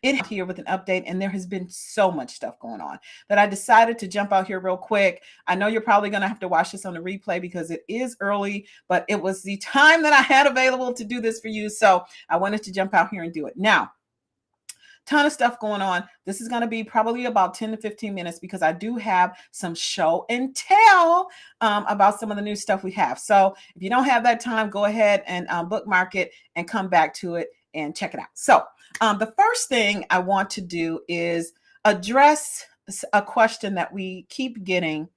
it here with an update, and there has been so much stuff going on that I decided to jump out here real quick. I know you're probably going to have to watch this on the replay because it is early, but it was the time that I had available to do this for you. So I wanted to jump out here and do it. Now, ton of stuff going on. This is going to be probably about 10 to 15 minutes because I do have some show and tell about some of the new stuff we have. So if you don't have that time, go ahead and bookmark it and come back to it and check it out. So the first thing I want to do is address a question that we keep getting,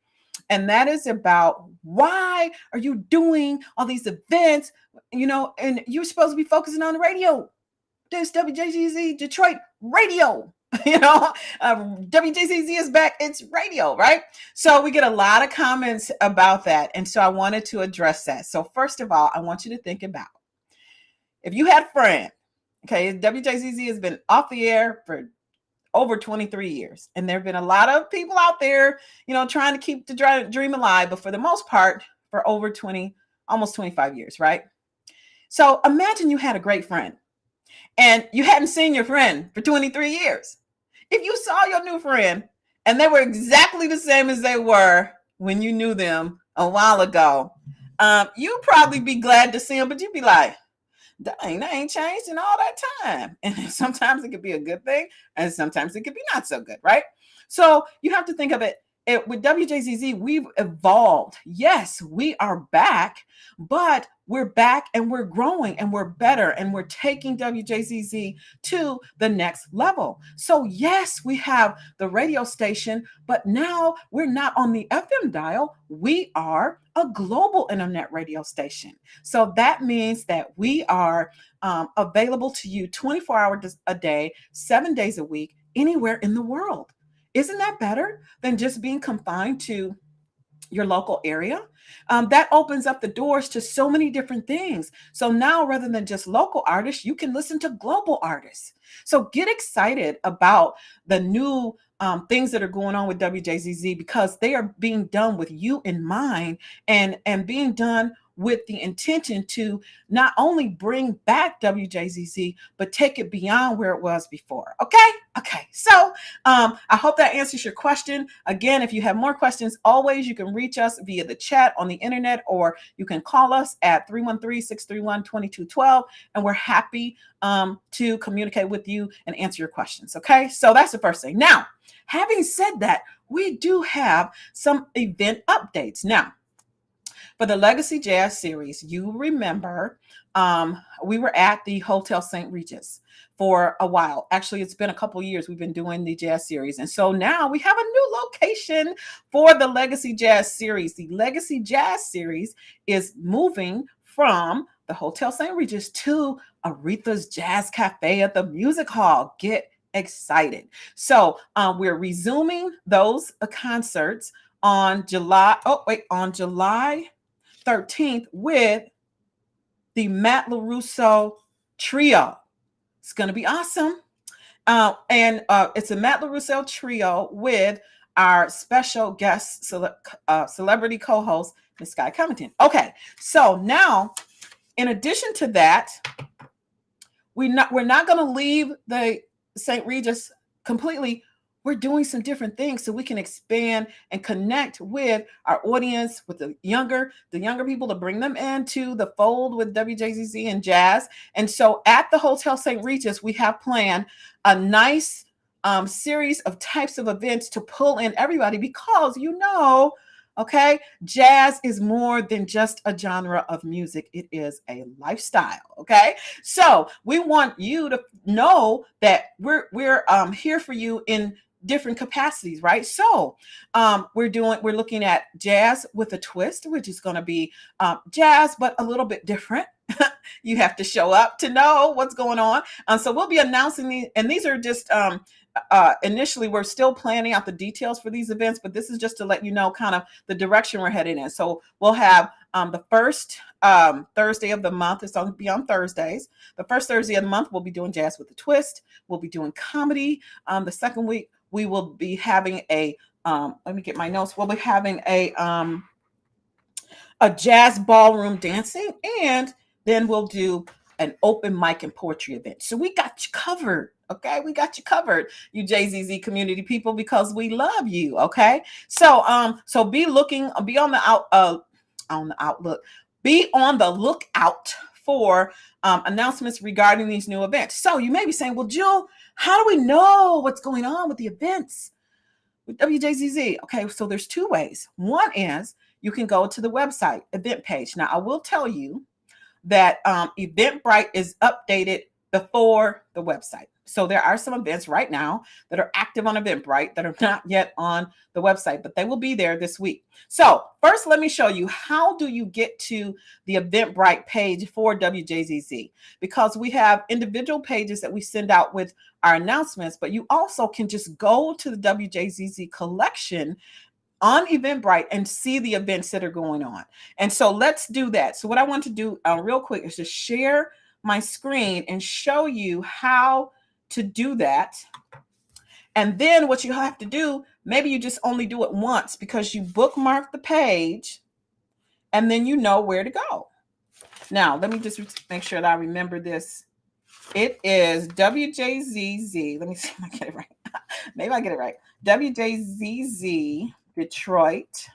and that is about why are you doing all these events, and you're supposed to be focusing on the radio. This WJZZ Detroit radio, WJZZ is back. It's radio, right? So we get a lot of comments about that. And so I wanted to address that. So first of all, I want you to think about if you had a friend, okay, WJZZ has been off the air for over 23 years. And there have been a lot of people out there, trying to keep the dream alive, but for the most part, for over 20, almost 25 years, right? So imagine you had a great friend and you hadn't seen your friend for 23 years. If you saw your new friend and they were exactly the same as they were when you knew them a while ago, you'd probably be glad to see them, but you'd be like, dang, they ain't changed in all that time. And sometimes it could be a good thing, and sometimes it could be not so good, right? So you have to think of it with WJZZ, we've evolved. Yes, we are back, but we're back and we're growing and we're better and we're taking WJZZ to the next level. So yes, we have the radio station, but now we're not on the FM dial. We are a global internet radio station. So that means that we are available to you 24 hours a day, 7 days a week, anywhere in the world. Isn't that better than just being confined to your local area? That opens up the doors to so many different things. So now, rather than just local artists, you can listen to global artists. So get excited about the new things that are going on with WJZZ because they are being done with you in mind and being done with the intention to not only bring back WJZZ, but take it beyond where it was before. Okay. So I hope that answers your question. Again, if you have more questions, always you can reach us via the chat on the internet, or you can call us at 313-631-2212, and we're happy to communicate with you and answer your questions. Okay, so that's the first thing. Now, having said that, we do have some event updates. Now, for the Legacy Jazz Series, you remember we were at the Hotel St. Regis for a while. Actually, it's been a couple years we've been doing the Jazz Series. And so now we have a new location for the Legacy Jazz Series. The Legacy Jazz Series is moving from the Hotel St. Regis to Aretha's Jazz Cafe at the Music Hall. Get excited. So we're resuming those concerts on July 13th with the Matt LaRusso Trio. It's going to be awesome. And it's a Matt LaRusso Trio with our special guest celebrity co-host, Miss Sky Covington. Okay, so now, in addition to that, we're not going to leave the St. Regis completely. We're doing some different things so we can expand and connect with our audience, with the younger people, to bring them into the fold with WJZZ and jazz. And so at the Hotel St. Regis, we have planned a nice series of types of events to pull in everybody because, okay, jazz is more than just a genre of music. It is a lifestyle, okay? So we want you to know that we're here for you in different capacities, right? So we're looking at jazz with a twist, which is going to be jazz, but a little bit different. You have to show up to know what's going on. So we'll be announcing these, and these are just initially, we're still planning out the details for these events, but this is just to let you know kind of the direction we're heading in. So we'll have the first Thursday of the month. It's going to be on Thursdays. The first Thursday of the month, we'll be doing jazz with a twist. We'll be doing comedy. The second week, we will be having let me get my notes. We'll be having a jazz ballroom dancing, and then we'll do an open mic and poetry event. So we got you covered. Okay, we got you covered, you JZZ community people, because we love you. Okay, so be on the outlook, be on the lookout for announcements regarding these new events. So you may be saying, well, Jill, how do we know what's going on with the events with WJZZ? Okay, so there's two ways. One is you can go to the website event page. Now, I will tell you that Eventbrite is updated before the website. So there are some events right now that are active on Eventbrite that are not yet on the website, but they will be there this week. So first, let me show you, how do you get to the Eventbrite page for WJZZ? Because we have individual pages that we send out with our announcements, but you also can just go to the WJZZ collection on Eventbrite and see the events that are going on. And so let's do that. So what I want to do real quick is just share my screen and show you how to do that. And then what you have to do, maybe you just only do it once because you bookmark the page and then you know where to go. Now, let me just make sure that I remember this. It is WJZZ. Let me see if I get it right. Maybe I get it right. WJZZ Detroit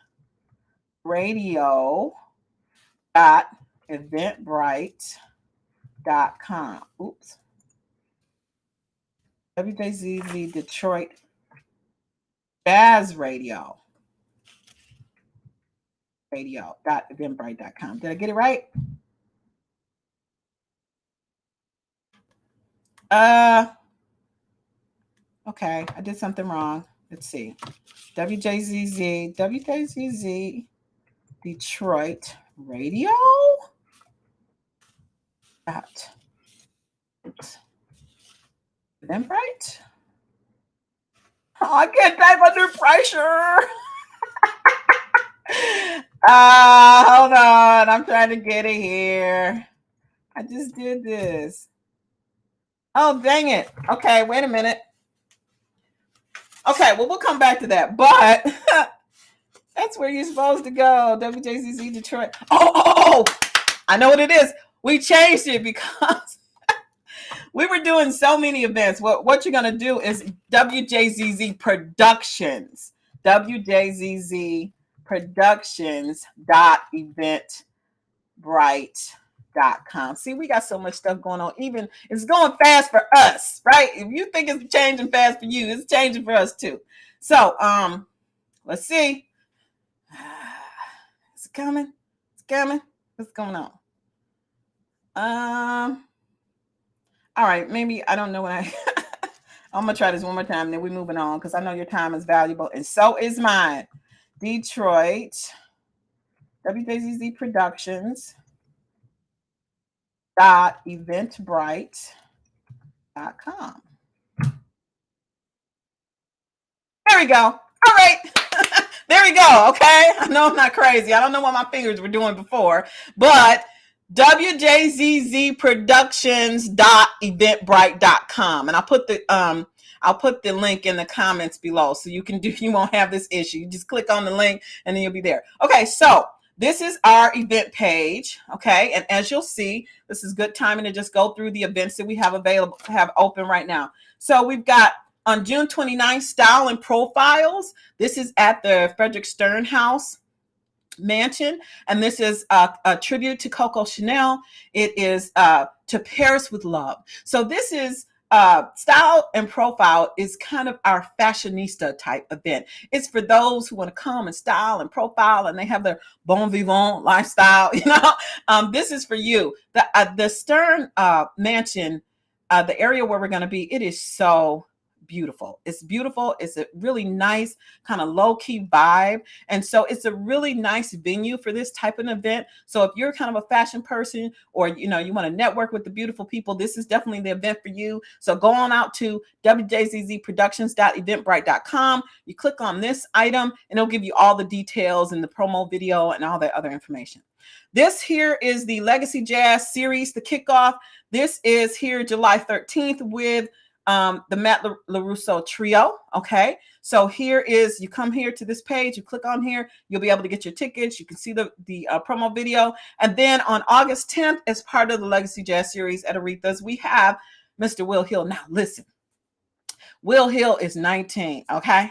Radio .eventbrite.com. Oops. WJZZ Detroit Jazz Radio.eventbrite.com. Did I get it right? Okay, I did something wrong. Let's see. WJZZ Detroit Radio. Oops. Eventbrite. Oh, I can't type under pressure. Hold on. I'm trying to get it here. I just did this. Oh, dang it. Okay, wait a minute. Okay, well, we'll come back to that. But that's where you're supposed to go. WJZZ Detroit. Oh, I know what it is. We changed it because we were doing so many events. What you're going to do is WJZZ Productions. WJZZ Productions.eventbrite.com. See, we got so much stuff going on. Even it's going fast for us, right? If you think it's changing fast for you, it's changing for us too. So, let's see. Is it coming? It's coming. What's going on? All right, maybe I don't know what I'm gonna try this one more time, and then we're moving on because I know your time is valuable, and so is mine. Detroit WJZZ Productions .eventbrite.com. There we go. All right. There we go. Okay. I know I'm not crazy. I don't know what my fingers were doing before, but WJZZ Productions.eventbrite.com. And I'll put the link in the comments below so you won't have this issue. You just click on the link and then you'll be there. Okay, so this is our event page. Okay, and as you'll see, this is good timing to just go through the events that we have open right now. So we've got on June 29th, Style and Profiles. This is at the Frederick Stern House Mansion, and this is a tribute to Coco Chanel. It is to Paris with Love. So this is Style and Profile is kind of our fashionista type event. It's for those who want to come and style and profile, and they have their bon vivant lifestyle. This is for you. The Stern Mansion, the area where we're going to be, it is so beautiful. It's beautiful. It's a really nice kind of low-key vibe. And so it's a really nice venue for this type of event. So if you're kind of a fashion person, or you want to network with the beautiful people, this is definitely the event for you. So go on out to WJZZProductions.eventbrite.com. You click on this item and it'll give you all the details and the promo video and all that other information. This here is the Legacy Jazz series, the kickoff. This is here July 13th with the Matt LaRusso Trio. Okay. So here is, you come here to this page, you click on here, you'll be able to get your tickets. You can see the promo video. And then on August 10th, as part of the Legacy Jazz series at Aretha's, we have Mr. Will Hill. Now listen, Will Hill is 19. Okay.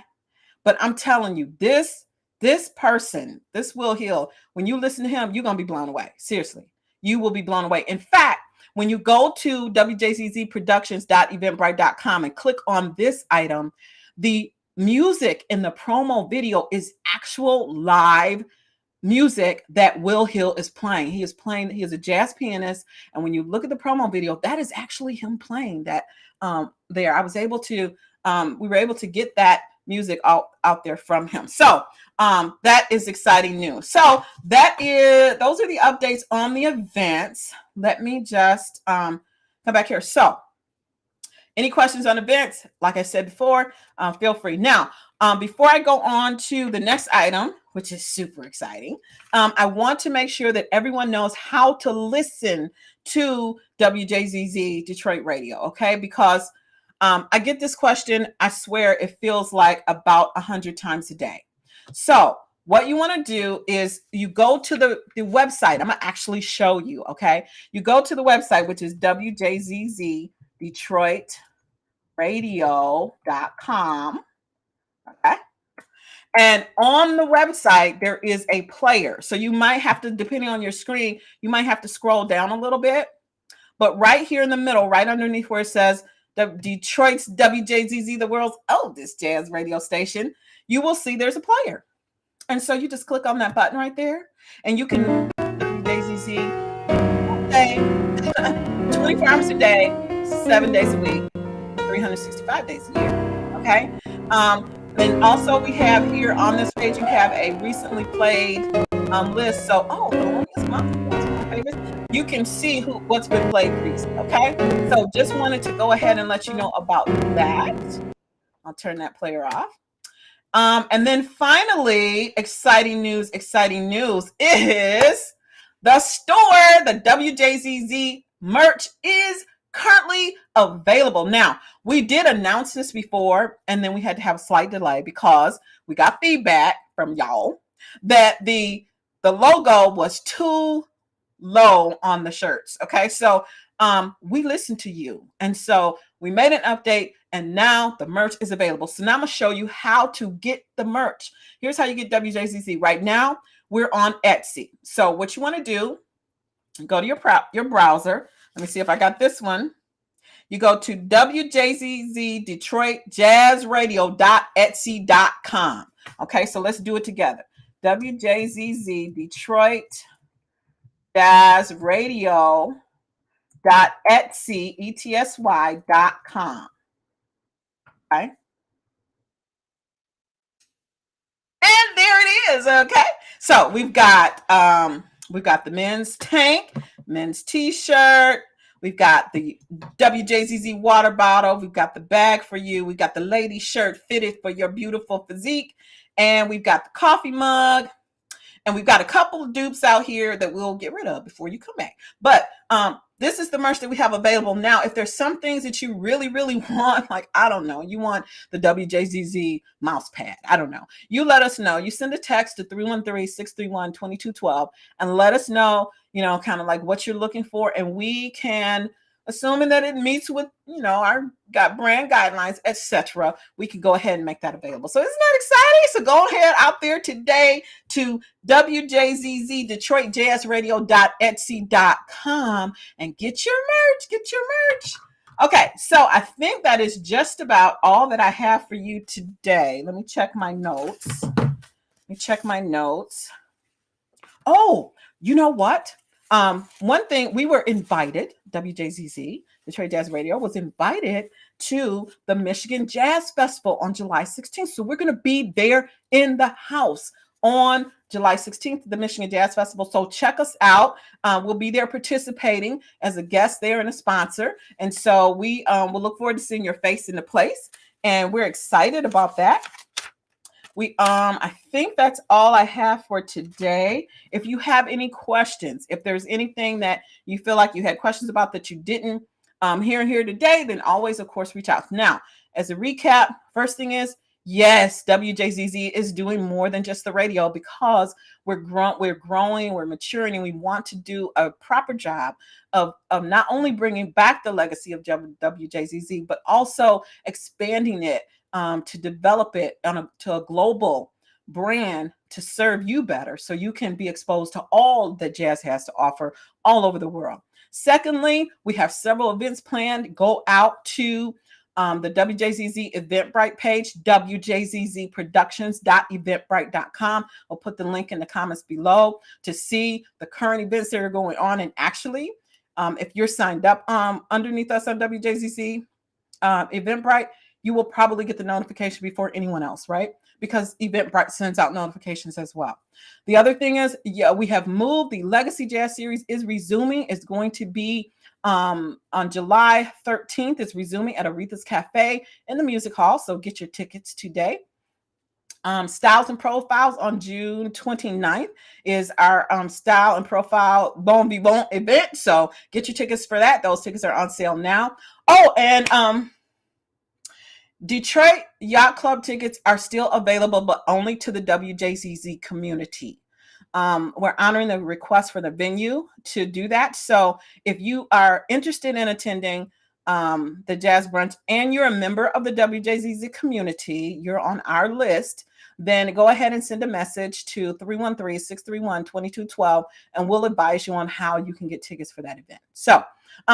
But I'm telling you, this person, this Will Hill, when you listen to him, you're going to be blown away. Seriously, you will be blown away. In fact, when you go to wjzzproductions.eventbrite.com and click on this item, the music in the promo video is actual live music that Will Hill is playing. He is a jazz pianist. And when you look at the promo video, that is actually him playing that there. We were able to get that music out there from him. So that is exciting news. So those are the updates on the events. Let me just come back here. So any questions on events? Like I said before, feel free. Now, before I go on to the next item, which is super exciting, I want to make sure that everyone knows how to listen to WJZZ Detroit Radio, okay? Because I get this question, I swear it feels like about 100 times a day. So what you want to do is you go to the website. I'm going to actually show you, okay? You go to the website, which is WJZZDetroitRadio.com, okay? And on the website, there is a player. So you might have to, depending on your screen, you might have to scroll down a little bit. But right here in the middle, right underneath where it says Detroit's WJZZ, the world's oldest jazz radio station, you will see there's a player. And so you just click on that button right there, and you can WJZZ all day, 24 hours a day, 7 days a week, 365 days a year. Okay. And also we have here on this page, you have a recently played list. So, Thelonious Monk is one of my favorites. You can see what's been played recently. Okay. So just wanted to go ahead and let you know about that. I'll turn that player off. And then finally, exciting news is the store. The WJZZ merch is currently available. Now, we did announce this before, and then we had to have a slight delay because we got feedback from y'all that the logo was too low on the shirts. Okay, so we listened to you, and so we made an update, and now the merch is available. So now I'm gonna show you how to get the merch. Here's how you get WJZZ. Right now, we're on Etsy. So what you want to do, go to your browser. Let me see if I got this one. You go to WJZZDetroitJazzRadio.Etsy.com. Okay, so let's do it together. WJZZDetroitJazzRadio.Etsy.com. Okay. And there it is. Okay. So we've got the men's tank, men's t-shirt. We've got the WJZZ water bottle. We've got the bag for you. We've got the lady shirt fitted for your beautiful physique. And we've got the coffee mug. And we've got a couple of dupes out here that we'll get rid of before you come back. But this is the merch that we have available now. If there's some things that you really, really want, like, I don't know, you want the WJZZ mouse pad. I don't know. You let us know. You send a text to 313-631-2212 and let us know, kind of like what you're looking for. And we can, assuming that it meets with, our brand guidelines, etc., we can go ahead and make that available. So isn't that exciting? So go ahead out there today to WJZZDetroitJazzRadio.Etsy.com and get your merch. Okay, so I think that is just about all that I have for you today. Let me check my notes. Oh, you know what? One thing, we were invited, WJZZ, Detroit Jazz Radio, was invited to the Michigan Jazz Festival on July 16th. So we're going to be there in the house on July 16th, the Michigan Jazz Festival. So check us out. We'll be there participating as a guest there and a sponsor. And so we will look forward to seeing your face in the place. And we're excited about that. I think that's all I have for today. If you have any questions, if there's anything that you feel like you had questions about that you didn't here today, then always, of course, reach out. Now, as a recap, first thing is, yes, WJZZ is doing more than just the radio, because we're growing, we're maturing, and we want to do a proper job of not only bringing back the legacy of WJZZ, but also expanding it, to develop it to a global brand to serve you better, so you can be exposed to all that jazz has to offer all over the world. Secondly, we have several events planned. Go out to the WJZZ Eventbrite page, wjzzproductions.eventbrite.com. I'll put the link in the comments below to see the current events that are going on. And actually, if you're signed up underneath us on WJZZ Eventbrite, you will probably get the notification before anyone else, right? Because Eventbrite sends out notifications as well. The other thing is, yeah, we have moved. The Legacy Jazz Series is resuming. It's going to be on July 13th. It's resuming at Aretha's Cafe in the Music Hall. So get your tickets today. Styles and Profiles on June 29th is our Style and Profile Bon Vivant event. So get your tickets for that. Those tickets are on sale now. Oh, and Detroit Yacht Club tickets are still available, but only to the WJZZ community. We're honoring the request for the venue to do that. So if you are interested in attending the Jazz Brunch and you're a member of the WJZZ community, you're on our list, then go ahead and send a message to 313-631-2212, and we'll advise you on how you can get tickets for that event. So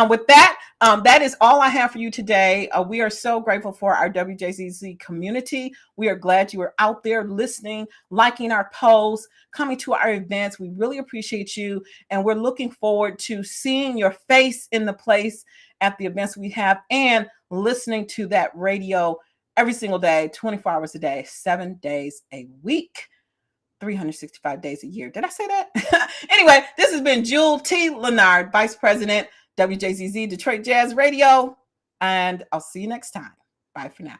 with that, that is all I have for you today. We are so grateful for our WJZZ community. We are glad you are out there listening, liking our posts, coming to our events. We really appreciate you, and we're looking forward to seeing your face in the place at the events we have, and listening to that radio every single day, 24 hours a day, 7 days a week, 365 days a year. Did I say that? Anyway, this has been Jewel T. Leonard, Vice President, WJZZ Detroit Jazz Radio, and I'll see you next time. Bye for now.